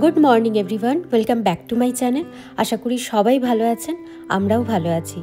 Good morning everyone, welcome back to my channel. আশা করি সবাই ভালো আছেন, আমরাও ভালো আছি।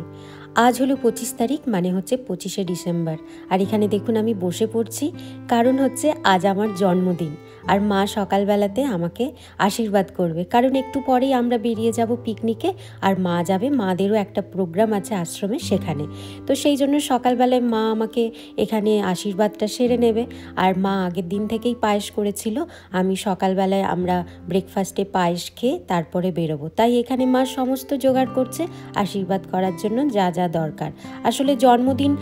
আজ হলো 25 তারিখ, মানে হচ্ছে 25শে ডিসেম্বর। আর এখানে দেখুন আমি বসে পড়ছি, কারণ হচ্ছে আজ আমার জন্মদিন। আর মা সকালবেলাতে আমাকে আশীর্বাদ করবে, কারণ একটু পরেই আমরা বেরিয়ে যাব পিকনিকে। আর মা যাবে, মাদেরও একটা প্রোগ্রাম আছে আশ্রমে, সেখানে। তো সেই জন্য সকালবেলায় মা আমাকে এখানে আশীর্বাদটা সেরে নেবে। আর মা আগের দিন থেকেই পায়েস করেছিল, আমি সকালবেলায় আমরা ব্রেকফাস্টে পায়েস খেয়ে তারপরে বেরোবো। তাই এখানে মা সমস্ত জোগাড় করছে আশীর্বাদ করার জন্য যা যা দরকার। আসলে জন্মদিন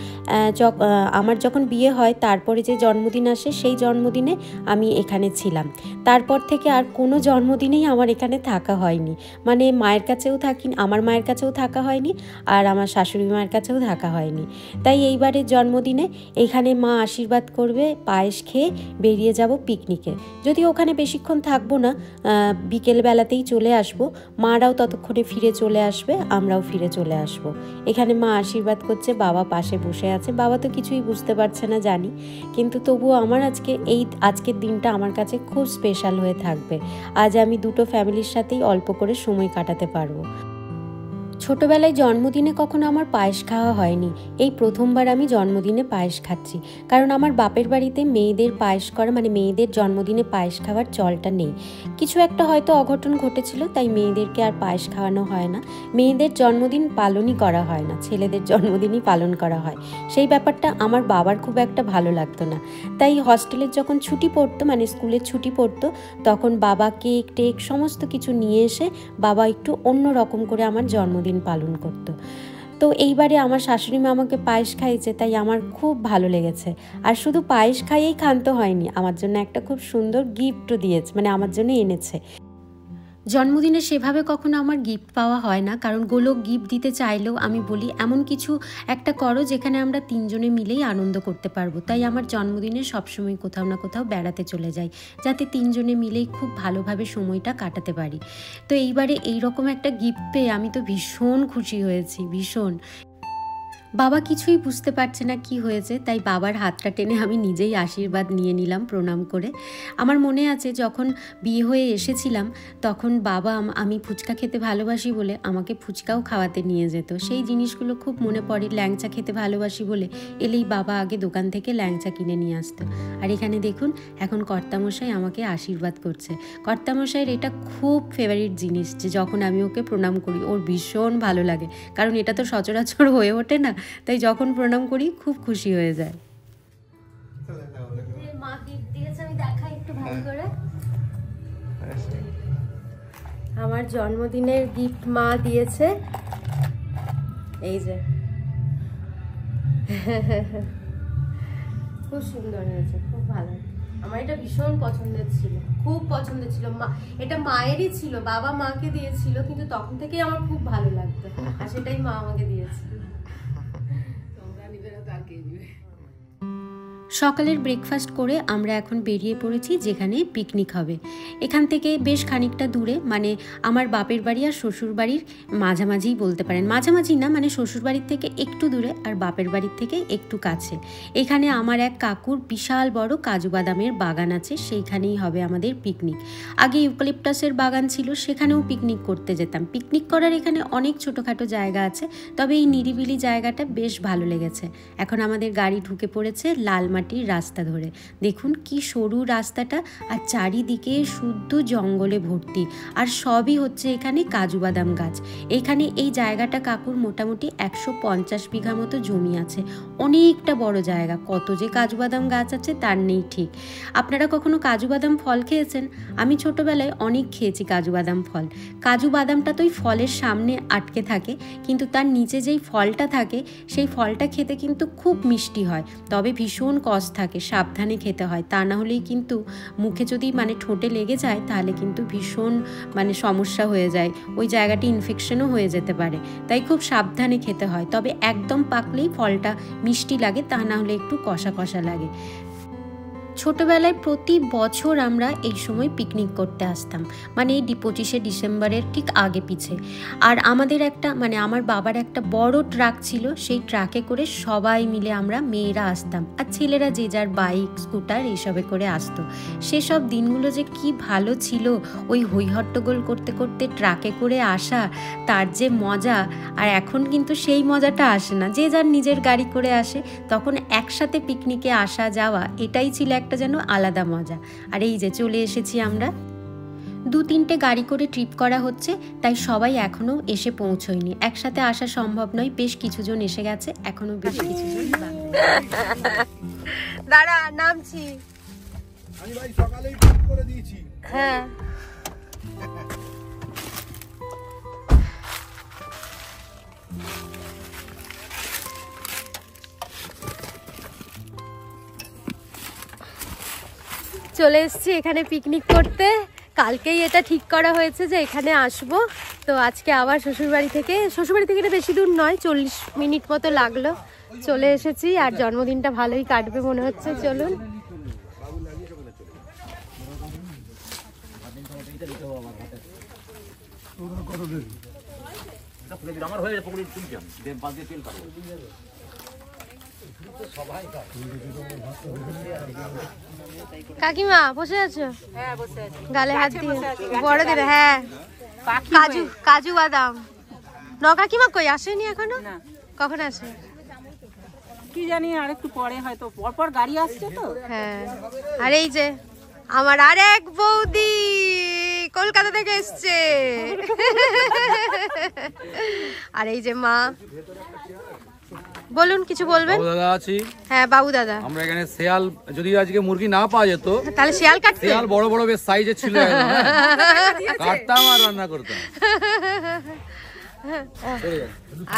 আমার যখন বিয়ে হয় তারপরে যে জন্মদিন আসে, সেই জন্মদিনে আমি এখানে ছিলাম। তারপর থেকে আর কোনো জন্মদিনেই আমার এখানে থাকা হয়নি, মানে মায়ের কাছেও আমার মায়ের কাছেও থাকা হয়নি, আর আমার শাশুড়ি মায়ের কাছেও থাকা হয়নি। তাই এইবারের জন্মদিনে এখানে মা আশীর্বাদ করবে, পায়েস খেয়ে বেরিয়ে যাব পিকনিকে। যদি ওখানে বেশিক্ষণ থাকবো না, বিকেলবেলাতেই চলে আসব। মারাও ততক্ষণে ফিরে চলে আসবে, আমরাও ফিরে চলে আসব। এখানে মা আশীর্বাদ করছে, বাবা পাশে বসে আছে। বাবা তো কিছুই বুঝতে পারছে না জানি, কিন্তু তবুও আমার আজকের দিনটা আমার কাছে খুব স্পেশাল হয়ে থাকবে। আজ আমি দুটো ফ্যামিলির সাথেই অল্প করে সময় কাটাতে পারবো। ছোটোবেলায় জন্মদিনে কখনো আমার পায়েস খাওয়া হয়নি, এই প্রথমবার আমি জন্মদিনে পায়েস খাচ্ছি। কারণ আমার বাপের বাড়িতে মেয়েদের পায়েস করা, মানে মেয়েদের জন্মদিনে পায়েস খাওয়ার চলটা নেই। কিছু একটা হয়তো অঘটন ঘটেছিল, তাই মেয়েদেরকে আর পায়েস খাওয়ানো হয় না। মেয়েদের জন্মদিন পালনই করা হয় না, ছেলেদের জন্মদিনই পালন করা হয়। সেই ব্যাপারটা আমার বাবার খুব একটা ভালো লাগতো না। তাই হস্টেলের যখন ছুটি পড়তো, মানে স্কুলের ছুটি পড়তো, তখন বাবা কেক টেক সমস্ত কিছু নিয়ে এসে বাবা একটু অন্য রকম করে আমার জন্মদিন পালন করত। তো এইবারে আমার শাশুড়ি মা আমাকে পায়েস খাইয়েছে, তাই আমার খুব ভালো লেগেছে। আর শুধু পায়েস খাইয়েই ক্ষান্ত হয়নি, আমার জন্য একটা খুব সুন্দর গিফটও দিয়েছে, মানে আমার জন্য এনেছে। জন্মদিনে সেভাবে কখনো আমার গিফট পাওয়া হয় না, কারণ গোলক গিফট দিতে চাইলেও আমি বলি এমন কিছু একটা করো যেখানে আমরা তিনজনে মিলেই আনন্দ করতে পারবো। তাই আমার জন্মদিনে সবসময় কোথাও না কোথাও বেড়াতে চলে যাই, যাতে তিনজনে মিলেই খুব ভালোভাবে সময়টা কাটাতে পারি। তো এইবারে এইরকম একটা গিফট পেয়ে আমি তো ভীষণ খুশি হয়েছি, ভীষণ। বাবা কিছুই বুঝতে পারছে না কি হয়েছে, তাই বাবার হাতটা টেনে আমি নিজেই আশীর্বাদ নিয়ে নিলাম প্রণাম করে। আমার মনে আছে যখন বিয়ে হয়ে এসেছিলাম, তখন বাবা আমি ফুচকা খেতে ভালোবাসি বলে আমাকে ফুচকাও খাওয়াতে নিয়ে যেত। সেই জিনিসগুলো খুব মনে পড়ে। ল্যাংচা খেতে ভালোবাসি বলে এলেই বাবা আগে দোকান থেকে ল্যাংচা কিনে নিয়ে আসতো। আর এখানে দেখুন এখন কর্তামশাই আমাকে আশীর্বাদ করছে। কর্তামশাইয়ের এটা খুব ফেভারিট জিনিস, যে যখন আমি ওকে প্রণাম করি ওর ভীষণ ভালো লাগে, কারণ এটা তো সচরাচর হয়ে ওঠে না। তাই যখন প্রণাম করি খুব খুশি হয়ে যায়। মা গিফট দিয়েছে, আমি দেখাই একটু ভালো করে। আমার জন্মদিনের গিফট মা দিয়েছে, এই যে। খুব সুন্দর হয়েছে, খুব ভালো। আমার এটা ভীষণ পছন্দের ছিল, খুব পছন্দের ছিল। এটা মায়েরই ছিল, বাবা মাকে দিয়েছিল, কিন্তু তখন থেকেই আমার খুব ভালো লাগতো, আর সেটাই মা আমাকে দিয়েছিল। সকালের ব্রেকফাস্ট করে আমরা এখন বেরিয়ে পড়েছি যেখানে পিকনিক হবে। এখান থেকে বেশ খানিকটা দূরে, মানে আমার বাপের বাড়ি আর শ্বশুর বাড়ির মাঝামাঝিই বলতে পারেন, মাঝামাঝি না, মানে শ্বশুর বাড়ির থেকে একটু দূরে আর বাপের বাড়ির থেকে একটু কাছে। এখানে আমার এক কাকুর বিশাল বড় কাজু বাদামের বাগান আছে, সেইখানেই হবে আমাদের পিকনিক। আগে ইউক্যালিপটাসের বাগান ছিল, সেখানেও পিকনিক করতে যেতাম। পিকনিক করার এখানে অনেক ছোটোখাটো জায়গা আছে, তবে এই নিরিবিলি জায়গাটা বেশ ভালো লেগেছে। এখন আমাদের গাড়ি ঢুকে পড়েছে লালমাটির রাস্তা ধরে। দেখুন কি সরু রাস্তাটা, আর চারিদিকে শুদ্ধ জঙ্গলে ভর্তি, আর সবই হচ্ছে এখানে কাজু বাদাম গাছ। এখানে এই জায়গাটা কাকুর মোটামুটি 150 বিঘা মতো জমি আছে, অনেকটা বড় জায়গা। কত যে কাজু বাদাম গাছ আছে তার নেই ঠিক। আপনারা কখনো কাজু বাদাম ফল খেয়েছেন? আমি ছোটবেলায় অনেক খেয়েছি কাজু বাদাম ফল। কাজু বাদামটা তো ওই ফলের সামনে আটকে থাকে, কিন্তু তার নিচে যেই ফলটা থাকে সেই ফলটা খেতে কিন্তু খুব মিষ্টি হয়, তবে ভীষণ কষ থাকে, সাবধানে খেতে হয়। তা না হলেই কিন্তু মুখে যদি ঠোঁটে লেগে যায় তাহলে কিন্তু ভীষণ সমস্যা হয়ে যায়, ওই জায়গাটি ইনফেকশনও হয়ে যেতে পারে। তাই খুব সাবধানে খেতে হয়, তবে একদম পাকলেই ফলটা মিষ্টি লাগে, তা না হলে একটু কষা কষা লাগে। ছোটোবেলায় প্রতি বছর আমরা এই সময় পিকনিক করতে আসতাম, মানে এই 25শে ডিসেম্বরের ঠিক আগে পিছে। আর আমাদের একটা মানে আমার বাবার একটা বড় ট্রাক ছিল, সেই ট্রাকে করে সবাই মিলে আমরা মেয়েরা আসতাম, আর ছেলেরা যে যার বাইক স্কুটার এইসবে করে আসতো। সেসব দিনগুলো যে কি ভালো ছিল, ওই হইহট্টগোল করতে করতে ট্রাকে করে আসা, তার যে মজা। আর এখন কিন্তু সেই মজাটা আসে না, যে যার নিজের গাড়ি করে আসে। তখন একসাথে পিকনিকে আসা যাওয়া এটাই ছিল একটা যেন আলাদা মজা। আর এই যে চলে এসেছি আমরা, 2-3টে গাড়ি করে ট্রিপ করা হচ্ছে, তাই সবাই এখনো এসে পৌঁছয়নি। একসাথে আসা সম্ভব নয়, বেশ কিছুজন এসে গেছে, এখনো বেশ কিছুজন দাঁড়া নামছি। আমি ভাই সকালেই বুক করে দিয়েছি। হ্যাঁ চলে এসেছি এখানে পিকনিক করতে। কালকেই এটা ঠিক করা হয়েছে যে এখানে আসবো। তো আজকে আবার শ্বশুরবাড়ি থেকে এটা বেশি দূর নয়, 40 মিনিট মতো লাগলো। চলে এসেছি, আর জন্মদিনটা ভালোই কাটবে মনে হচ্ছে। চলুন। কাকিমা বসে আছো? হ্যাঁ বসে আছি। গালে হাত দিয়ে বড় দিলে। হ্যাঁ কাজু কাজু বাদাম। কাকিমা কই আসেনি এখনো? না। কখন আসে কি জানি, আর একটু পরে হয়তো, পরপর গাড়ি আসছে তো। হ্যাঁ। আর এই যে আমার আরেক বৌদি কলকাতা থেকে এসছে। আর এই যে মা, বলুন কিছু বলবেন? দাদা আছি। হ্যাঁ বাবু দাদা। আমরা এখানে শিয়াল, যদি আজকে মুরগি না পাওয়া যেত তাহলে শিয়াল কাটতে, শিয়াল বড় বড় বেশ সাইজের ছিল, কাটতাম আর রান্না করতাম।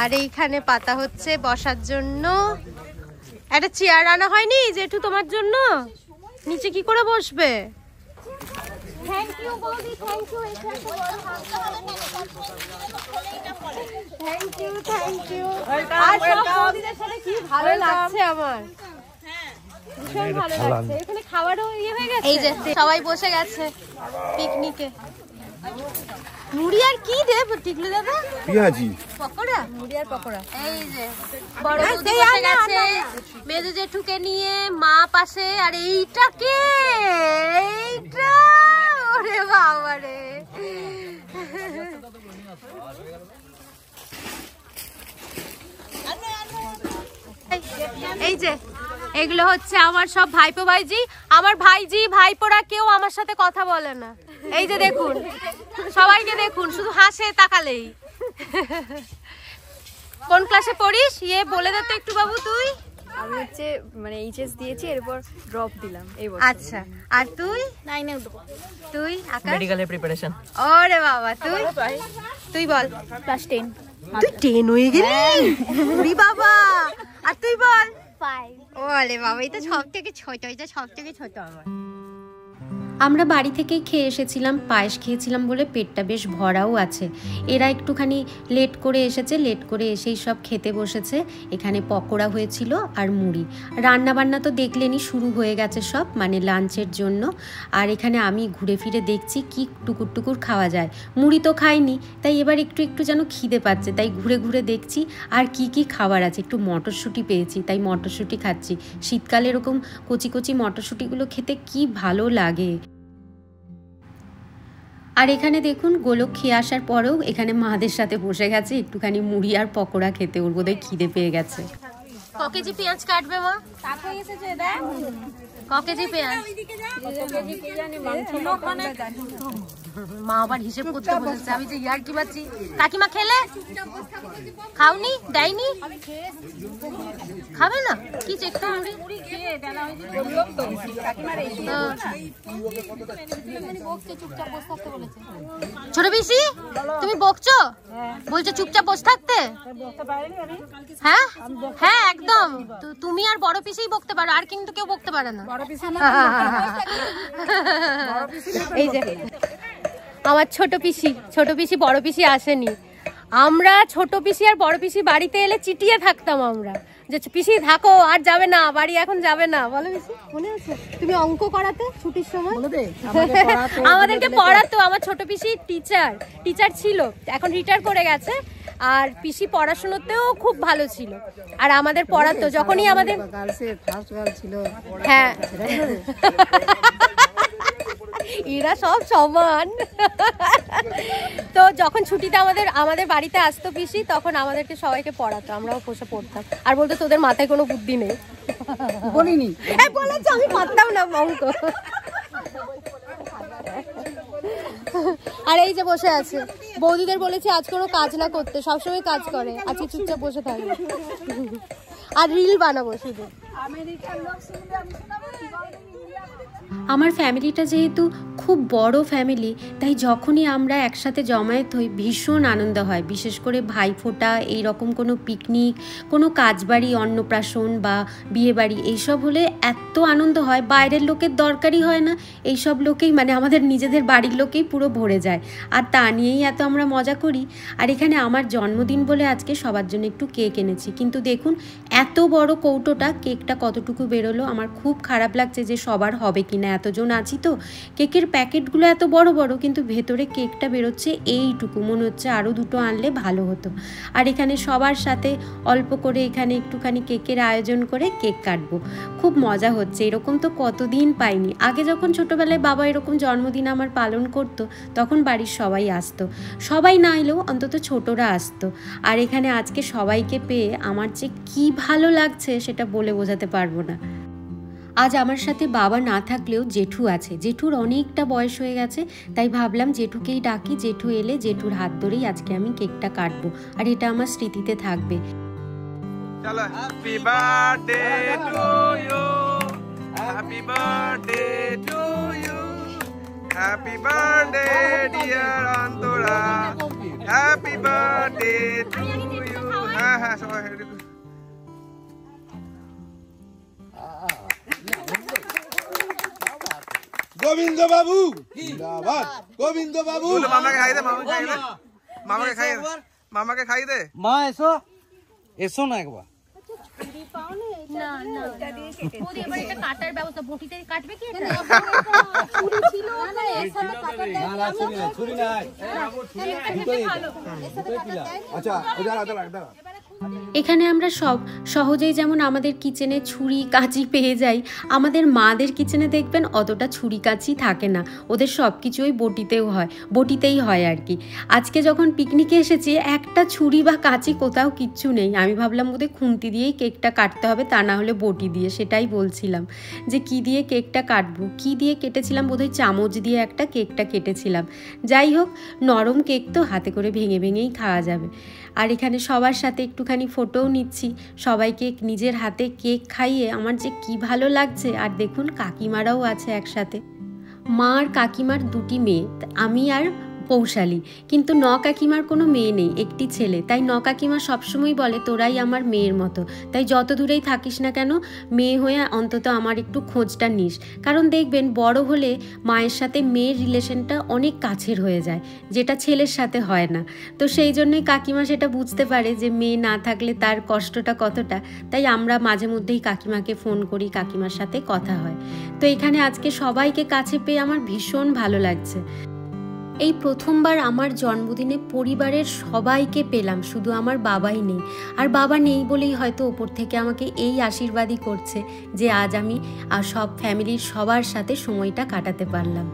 আর এইখানে পাতা হচ্ছে বসার জন্য। একটা চেয়ার আনা হয়নি জেঠু তোমার জন্য? নিচে কি করে বসবে? থ্যাংক ইউ বৌদি, thank you. Thank you thank you. আর সব বৌদিদের সাথে কি ভালো লাগছে আমার, ভীষণ ভালো লাগছে। এখানে খাবারও হয়ে গেছে। এই যে সবাই বসে গেছে পিকনিকে। মুড়ি আর কি দেব টিকলু দাদা? পেঁয়াজি পকোড়া, মুড়ি আর পকোড়া। এই যে বড় বৌদি বসে গেছে মেজো জেঠুকে নিয়ে, মা পাশে। আর এইটা কে? এইটা ওরে বাবা রে। এই যে এগুলো হচ্ছে আমার সব ভাইপো ভাইজি। আমার ভাইজি ভাইপোরা কেউ আমার সাথে কথা বলে না। এই যে দেখুন, সবাইকে দেখুন, শুধু হাসে তাকালেই। কোন ক্লাসে পড়িস ইয়ে বলে দে তো একটু বাবু। তুই? আমি হচ্ছে মানে এইচএস দিয়েছি, এরপর ড্রপ দিলাম এই বছর। আচ্ছা, আর তুই? 9 এ উঠবো। তুই? আকাশ? মেডিকেলের প্রিপারেশন। ওরে বাবা। তুই? তুই বল। ক্লাস 10। তুই 10 হয়ে গেলি? ওরে বাবা। আর তুই বল। 5। ওরে বাবা, এটা সব থেকে ছোট, এটা সব থেকে ছোট আমার। আমরা বাড়ি থেকেই খেয়ে এসেছিলাম, পায়েস খেয়েছিলাম বলে পেটটা বেশ ভরাও আছে। এরা একটুখানি লেট করে এসেছে, লেট করে এসেই সব খেতে বসেছে। এখানে পকোড়া হয়েছিল আর মুড়ি। রান্নাবান্না তো দেখলেনি, শুরু হয়ে গেছে সব, মানে লাঞ্চের জন্য। আর এখানে আমি ঘুরে ফিরে দেখছি কি টুকুর টুকুর খাওয়া যায়। মুড়ি তো খাইনি, তাই এবার একটু একটু যেন খিদে পাচ্ছে, তাই ঘুরে ঘুরে দেখছি আর কি কি খাবার আছে। একটু মটরশুঁটি পেয়েছি, তাই মটরশুঁটি খাচ্ছি। শীতকালে এরকম কচি কচি মটরশুঁটিগুলো খেতে কি ভালো লাগে। আর এখানে দেখুন, গোলক খেয়ে আসার পরেও এখানে মাদের সাথে বসে গেছে একটুখানি মুড়ি আর পকোড়া খেতে। ওর বোধহয় খিদে পেয়ে গেছে। ক কেজি পেঁয়াজ কাটবে মা? ক কেজি পেঁয়াজ? মা আবার হিসেব করতে বসেছে। আমি যে ইয়ার কি পাচ্ছি। কাকিমা খেলে? খাওনি? দেয়নি? খাবে না? কি চেকটা মুড়ি খেয়ে ছোট পিসি তুমি বকছো? বলছো চুপচাপ বসে থাকতে? হ্যাঁ হ্যাঁ একদম। তুমি আর বড় পিসিই বকতে পারো, আর কিন্তু কেউ বকতে পারে না। এই যে আমার ছোট পিসি বড় পিসি আসেনি। আমরা ছোট পিসি আর বড় পিসি বাড়িতে এলে চিটিয়ে থাকতাম আমরা। যে পিসি থাকো আর যাবে না বাড়ি, এখন যাবে না, বলো পিসি মনে আছে তুমি অঙ্ক করাতে ছুটির সময় আমাদেরকে পড়াতো। আমার ছোট পিসি টিচার ছিল, এখন রিটায়ার করে গেছে। আর পিসি পড়াশোনাতেও খুব ভালো ছিল আর আমাদের পড়াতো যখনই আমাদের হ্যাঁ এরা সব সমান। তো যখন ছুটিতে আমাদের বাড়িতে আসতো পিসি, তখন আমাদেরকে সবাইকে পড়াতো, আমরাও বসে পড়তাম আর বলতো তোদের মাথায় কোনো বুদ্ধি নেই। বলিনি, বলেছে, আমি পারতাম না অঙ্ক। আর এই যে বসে আছে, বৌদিদের বলেছি আজ কোনো কাজ না করতে, সবসময় কাজ করে, আজকে চুপচাপ বসে থাকবে আর রিল বানাবো শুধু। আমার ফ্যামিলিটা যেহেতু খুব বড় ফ্যামিলি, তাই যখনই আমরা একসাথে জমায়েত হই ভীষণ আনন্দ হয়। বিশেষ করে ভাইফোঁটা, এইরকম কোনো পিকনিক, কোনো কাজবাড়ি, অন্নপ্রাশন বা বিয়েবাড়ি এইসব হলে এত আনন্দ হয়, বাইরের লোকের দরকারই হয় না, এইসব লোকেই মানে আমাদের নিজেদের বাড়ির লোকেই পুরো ভরে যায়। আর তা নিয়েই এত আমরা মজা করি। আর এখানে আমার জন্মদিন বলে আজকে সবার জন্য একটু কেক এনেছি, কিন্তু দেখুন এত বড় কৌটোটা, কেকটা কতটুকু বেরোলো। আমার খুব খারাপ লাগছে যে সবার হবে কিনা, এতজন আছি তো। কেকের প্যাকেটগুলো এত বড় বড়, কিন্তু ভেতরে কেকটা বেরোচ্ছে এইটুকু, মনে হচ্ছে আরও দুটো আনলে ভালো হতো। আর এখানে সবার সাথে অল্প করে এখানে একটুখানি কেকের আয়োজন করে কেক কাটবো, খুব মজা হচ্ছে। এরকম তো কতদিন পাইনি। আগে যখন ছোটোবেলায় বাবা এরকম জন্মদিন আমার পালন করতো, তখন বাড়ির সবাই আসতো, সবাই না এলেও অন্তত ছোটরা আসতো। আর এখানে আজকে সবাইকে পেয়ে আমার যে কী ভালো লাগছে সেটা বলে বোঝাতে পারবো না। আজ আমার সাথে বাবা না থাকলেও জেঠু আছে, জেঠুর অনেকটা বয়স হয়ে গেছে, তাই ভাবলাম জেঠুকেই ডাকি। জেঠু এলে জেঠুর হাত ধরেই আজকে আমি কেকটা কাটবো, আর এটা আমার স্মৃতিতে থাকবে। চলো, happy birthday to you, happy birthday to you, happy birthday dear Antara, happy birthday to you. হ্যাঁ হ্যাঁ সবাই গোবিন্দ বাবু জিন্দাবাদ, গোবিন্দ বাবু। মামাকে খাই দে, মামাকে খাই দে, মামাকে খাই দে। মা এসো, এসো না একবার। না না ওদের এবার এটা কাটার ব্যবস্থা, বটিতে কাটবে কি এটা? ছুরি ছিল না, এর সাথে কাটার দাও। না ছুরি নাই, আচ্ছা দাঁড়া। এখানে আমরা সব সহজেই যেমন আমাদের কিচেনে ছুরি কাঁচি পেয়ে যাই, আমাদের মাদের কিচেনে দেখবেন অতটা ছুরি কাঁচি থাকে না, ওদের সব কিছুই বটিতেই হয় আর কি। আজকে যখন পিকনিকে এসেছি একটা ছুরি বা কাঁচি কোথাও কিচ্ছু নেই। আমি ভাবলাম ওদের খুন্তি দিয়েই কেকটা কাটতে হবে, তা না হলে বটি দিয়ে। সেটাই বলছিলাম যে কি দিয়ে কেকটা কাটবো, কি দিয়ে কেটেছিলাম, বোধহয় চামচ দিয়ে একটা কেকটা কেটেছিলাম। যাই হোক, নরম কেক তো হাতে করে ভেঙেই খাওয়া যাবে। আর এখানে সবার সাথে একটুখানি ফটোও নিচ্ছি, সবাইকে নিজের হাতে কেক খাইয়ে আমার যে কি ভালো লাগছে। আর দেখুন কাকিমারাও আছে একসাথে, মা আর কাকিমার দুটি মেয়ে, আমি আর পৌশালী, কিন্তু ন কাকিমার কোনো মেয়ে নেই, একটি ছেলে। তাই ন কাকিমা সবসময় বলে তোরাই আমার মেয়ের মতো, তাই যত দূরেই থাকিস না কেন মেয়ে হয়ে অন্তত আমার একটু খোঁজটা নিস। কারণ দেখবেন বড় হলে মায়ের সাথে মেয়ের রিলেশনটা অনেক কাছের হয়ে যায়, যেটা ছেলের সাথে হয় না। তো সেই জন্যই কাকিমা সেটা বুঝতে পারে যে মেয়ে না থাকলে তার কষ্টটা কতটা। তাই আমরা মাঝে মধ্যেই কাকিমাকে ফোন করি, কাকিমার সাথে কথা হয়। তো এখানে আজকে সবাইকে কাছে পেয়ে আমার ভীষণ ভালো লাগছে। এই প্রথমবার আমার জন্মদিনে পরিবারের সবাইকে পেলাম, শুধু আমার বাবাই নেই। আর বাবা নেই বলেই হয়তো ওপর থেকে আমাকে এই আশীর্বাদই করছে যে আজ আমি সব ফ্যামিলির সবার সাথে সময়টা কাটাতে পারলাম।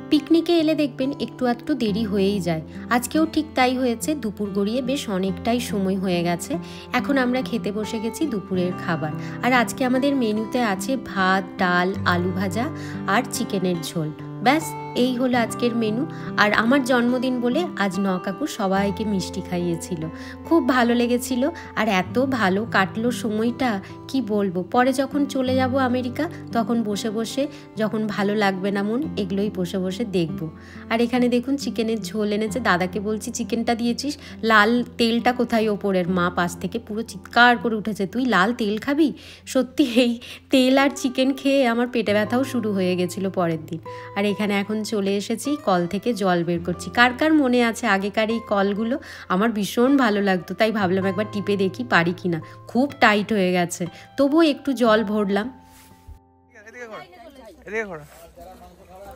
পিকনিকে এলে দেখবেন একটু আধটু দেরি হয়েই যায়, আজকেও ঠিক তাই হয়েছে। দুপুর গড়িয়ে বেশ অনেকটাই সময় হয়ে গেছে, এখন আমরা খেতে বসে গেছি দুপুরের খাবার। আর আজকে আমাদের মেনুতে আছে ভাত, ডাল, আলু ভাজা আর চিকেনের ঝোল। ব্যাস এই হলো আজকের মেনু। আর আমার জন্মদিন বলে আজ ন কাকু সবাইকে মিষ্টি খাইয়েছিল, খুব ভালো লেগেছিল। আর এত ভালো কাটলো সময়টা কি বলবো। পরে যখন চলে যাব আমেরিকা, তখন বসে বসে যখন ভালো লাগবে না মন, এগুলোই বসে বসে দেখবো। আর এখানে দেখুন চিকেনের ঝোল এনেছে, দাদাকে বলছি চিকেনটা দিয়েছিস, লাল তেলটা কোথায় ওপরের? মা পাশ থেকে পুরো চিৎকার করে উঠেছে, তুই লাল তেল খাবি? সত্যি এই তেল আর চিকেন খেয়ে আমার পেটে ব্যথাও শুরু হয়ে গেছিলো পরের দিন। আর এখানে এখন চলে এসেছি, কল থেকে জল বের করছি। কার কার মনে আছে আগেকার এই কলগুলো? আমার ভীষণ ভালো লাগতো, তাই ভাবলাম একবার টিপে দেখি পারি কিনা। খুব টাইট হয়ে গেছে, তবুও একটু জল ভরলাম।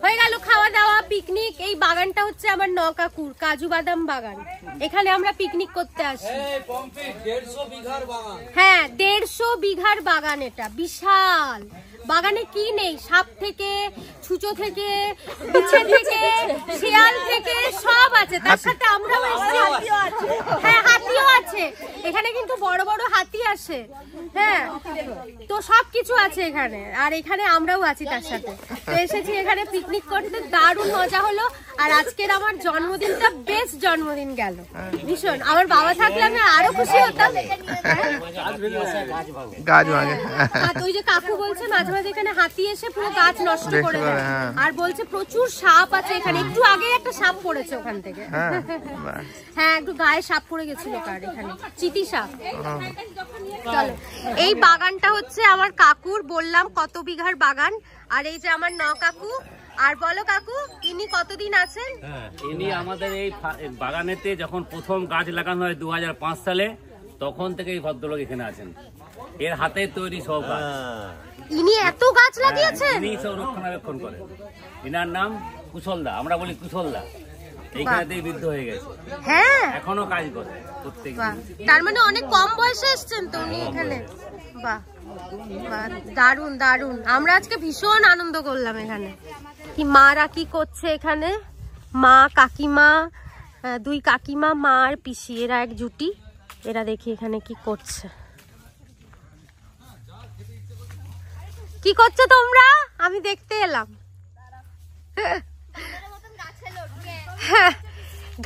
হয়ে গেল খাওয়া দাওয়া, পিকনিক। এই বাগানটা হচ্ছে আমার নকাকুর কাজু বাদাম বাগান। এখানে আমরা পিকনিক করতে আসি। হ্যাঁ, 150 বিঘার বাগান। এটা বিশাল বাগানে কি নেই, সাপ থেকে, ছুঁচো থেকে, বিছে থেকে, শিয়াল থেকে সব আছে। তার সাথে আমরাও এসেছি। হ্যাঁ, হাতিও আছে এখানে, কিন্তু বড় বড় হাতি আসে। হ্যাঁ, তো সব কিছু আছে এখানে, আর এখানে আমরাও আছি তার সাথে। তো এসেছি এখানে পিকনিক করতে, দারুণ মজা হলো। আর আজকের আমার জন্মদিনটা বেস্ট জন্মদিন গেল, ভীষণ। আমার বাবা থাকলে আমি আরো খুশি হতাম। গাছ ভাঙে, ওই যে কাকু বলছে মাঝে মাঝে এখানে হাতি এসে পুরো গাছ নষ্ট করে দেয়, আর বলছে প্রচুর সাপ আছে এখানে। একটু আগে একটা সাপ পড়েছে ওখান থেকে। হ্যাঁ, একটু গায়ে সাপ পড়ে গেছিল কার, এখানে চিতি সাপ। চলো, এই বাগানটা হচ্ছে আমার কাকুর, বললাম কত বিঘার বাগান। আর এই যে আমার কাকু। আর বলো কাকু, ইনি কতদিন আছেন? ইনি আমাদের এই বাগানেতে যখন প্রথম গাছ লাগানো হয় 2005 সালে, তখন থেকে এই ভদ্রলোক এখানে আছেন। এর হাতে তৈরি সব গাছ। ইনি এত গাছ লাগিয়েছেন? ইনি সব রক্ষণাবেক্ষণ করেন। ইনার নাম কুশলদা, আমরা বলি কুশলদা। এইখানেতেই বৃদ্ধ হয়ে গেছে। হ্যাঁ, এখনো কাজ করে প্রত্যেক। তার মানে অনেক কম বয়সে এসেছেন তো উনি এখানে। বাহ বাহ, দারুন দারুন। আমরা আজকে ভীষণ আনন্দ করলাম এখানে। কি মারা কি করছে এখানে, মা কাকিমা, 2 কাকিমা, মা আর পিসি, এরা এক জুটি। এরা দেখি এখানে কি করছে। কি করছো তোমরা? আমি দেখতে এলাম।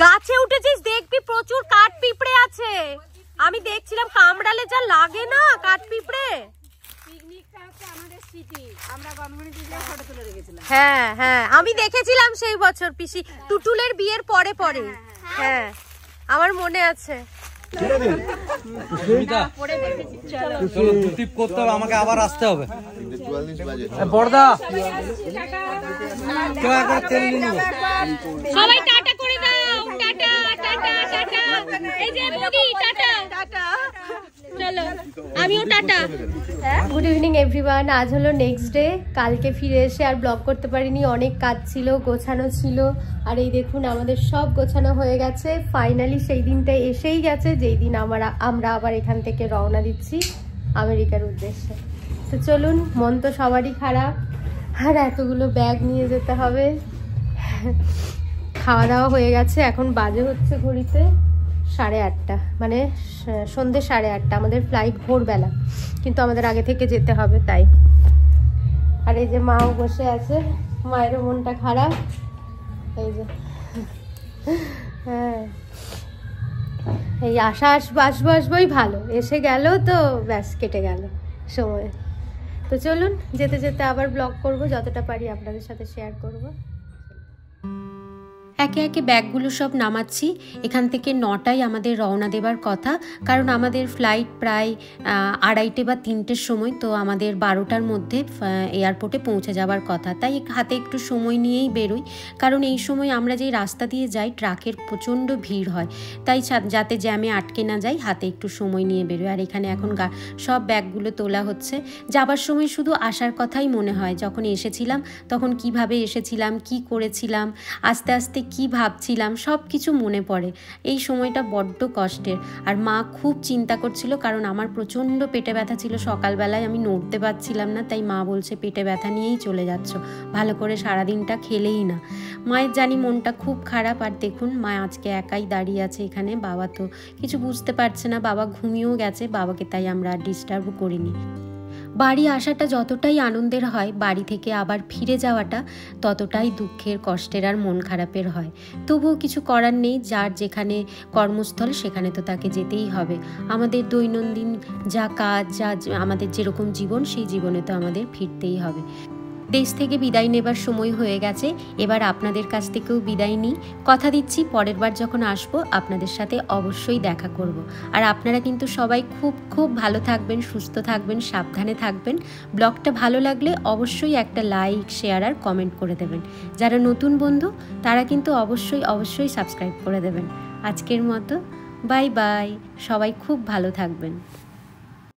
গাছে উঠেছিস, দেখবি প্রচুর কাঠ পিঁপড়ে আছে। আমি দেখছিলাম, কামড়ালে যা লাগে না কাঠ পিঁপড়ে। হ্যাঁ হ্যাঁ, আমি দেখেছিলাম সেই বছর পিসি টুটুলের বিয়ের পরে পরে। হ্যাঁ, আমার মনে আছে। আমাকে আবার আসতে হবে। বড়দা, সবাই টাটা করে দাও। Tata tata tata. এই যে মুদি, টাটা টাটা। চলো, আমিও টাটা। Good evening everyone. আজ হলো নেক্সট ডে। কালকে ফিরে এসে আর ব্লগ করতে পারিনি, অনেক কাজ ছিল, গোছানো ছিল। আর এই দেখুন আমাদের সব গোছানো হয়ে গেছে। ফাইনালি সেই দিনটা এসেই গেছে যেই দিন আমরা আবার এখান থেকে রওনা দিচ্ছি আমেরিকার উদ্দেশ্যে। তো চলুন, মন তো সবারই খারাপ, আর এতগুলো ব্যাগ নিয়ে যেতে হবে। খাওয়া দাওয়া হয়ে গেছে, এখন বাজে হচ্ছে ঘড়িতে 8:30, মানে সন্ধ্যে 8:30। আমাদের ফ্লাইট ভোরবেলা, কিন্তু আমাদের আগে থেকে যেতে হবে তাই। আর এই যে মাও বসে আছে, মায়েরও মনটা খারাপ। এই যে হ্যাঁ, এই আসবই ভালো, এসে গেল তো ব্যাস, কেটে গেল সময়। তো চলুন, যেতে যেতে আবার ব্লগ করব, যতটা পারি আপনাদের সাথে শেয়ার করব। একে একে ব্যাগগুলো সব নামাচ্ছি। এখান থেকে 9টায় আমাদের রওনা দেবার কথা, কারণ আমাদের ফ্লাইট প্রায় 2:30 বা 3টের সময়। তো আমাদের 12টার মধ্যে এয়ারপোর্টে পৌঁছে যাবার কথা, তাই হাতে একটু সময় নিয়েই বেরোই। কারণ এই সময় আমরা যেই রাস্তা দিয়ে যাই, ট্রাকের প্রচণ্ড ভিড় হয়, তাই যাতে জ্যামে আটকে না যাই, হাতে একটু সময় নিয়ে বেরোই। আর এখানে এখন সব ব্যাগগুলো তোলা হচ্ছে। যাবার সময় শুধু আসার কথাই মনে হয়, যখন এসেছিলাম তখন কিভাবে এসেছিলাম, কি করেছিলাম, আস্তে আস্তে কি ভাবছিলাম, সব কিছু মনে পড়ে। এই সময়টা বড্ড কষ্টের। আর মা খুব চিন্তা করছিল, কারণ আমার প্রচণ্ড পেটে ব্যথা ছিল। সকালবেলায় আমি নড়তে পারছিলাম না, তাই মা বলছে পেটে ব্যথা নিয়েই চলে যাচ্ছ, ভালো করে সারাদিনটা খেলেই না। মায়ের জানি মনটা খুব খারাপ। আর দেখুন, মা আজকে একাই দাঁড়িয়ে আছে এখানে। বাবা তো কিছু বুঝতে পারছে না, বাবা ঘুমিয়েও গেছে। বাবাকে তাই আমরা ডিস্টার্ব করিনি। বাড়ি আসাটা যতটাই আনন্দের হয়, বাড়ি থেকে আবার ফিরে যাওয়াটা ততটাই দুঃখের, কষ্টের আর মন খারাপের হয়। তবুও কিছু করার নেই, যার যেখানে কর্মস্থল সেখানে তো তাকে যেতেই হবে। আমাদের দৈনন্দিন যা কাজ, যা আমাদের যেরকম জীবন, সেই জীবনে তো আমাদের ফিরতেই হবে। দেশ থেকে বিদায় নেবার সময় হয়ে গেছে, এবার আপনাদের কাছ থেকেও বিদায় নিই। কথা দিচ্ছি পরের বার যখন আসবো আপনাদের সাথে অবশ্যই দেখা করব। আর আপনারা কিন্তু সবাই খুব খুব ভালো থাকবেন, সুস্থ থাকবেন, সাবধানে থাকবেন। ব্লগটা ভালো লাগলে অবশ্যই একটা লাইক, শেয়ার আর কমেন্ট করে দেবেন। যারা নতুন বন্ধু তারা কিন্তু অবশ্যই সাবস্ক্রাইব করে দেবেন। আজকের মতো বাই বাই, সবাই খুব ভালো থাকবেন।